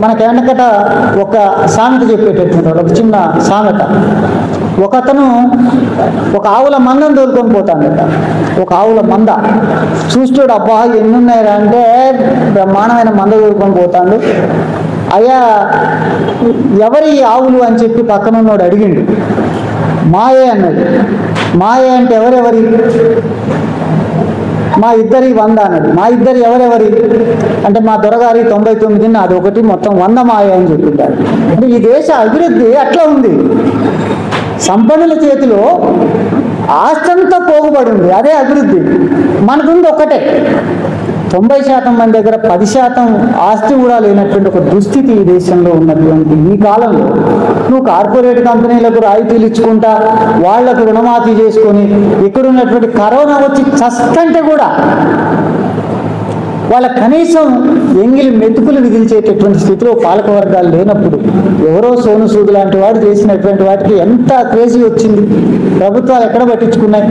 మనకి వెనకట ఒక సామెత చెప్పేటటువంటి ఒక చిన్న సామెత. ఒకతను ఒక ఆవుల మందను తోలుకొని పోతాడట. ఒక ఆవుల మంద చూస్తాడు, అబ్బా ఎన్ని ఉన్నాయా అంటే బ్రహ్మాండమైన మంద తోలుకొని పోతాడు. అయ్యా ఎవరి ఆవులు అని చెప్పి పక్కన ఉన్నోడు అడిగిండు. మాయే అన్నది. మాయే అంటే ఎవరెవరి? మా ఇద్దరి 100 అన్నది. మా ఇద్దరు ఎవరెవరి అంటే మా దొరగారి 99, అది ఒకటి, మొత్తం 100 మాయ అని చెప్పింటారు. అంటే ఈ దేశ అభివృద్ధి అట్లా ఉంది. సంపన్నుల చేతిలో ఆస్తంతా పోగుబడి ఉంది, అదే అభివృద్ధి. మనకుంది ఒకటే. 90% మంది దగ్గర 10% ఆస్తి కూడా లేనటువంటి ఒక దుస్థితి ఈ దేశంలో ఉన్నటువంటి ఈ కాలంలో నువ్వు కార్పొరేట్ కంపెనీలకు రాయితీలు ఇచ్చుకుంటా, వాళ్లకు రుణమాఫీ చేసుకొని, ఇక్కడ ఉన్నటువంటి కరోనా వచ్చి చస్తంటే కూడా వాళ్ళ కనీసం ఎంగిలి మెతుకులు మిగిల్చేటటువంటి స్థితిలో పాలకవర్గాలు లేనప్పుడు ఎవరో సోను సూద్ లాంటి వాడు చేసినటువంటి వాటికి ఎంత క్రేజీ వచ్చింది. ప్రభుత్వాలు ఎక్కడ పట్టించుకున్నాయి?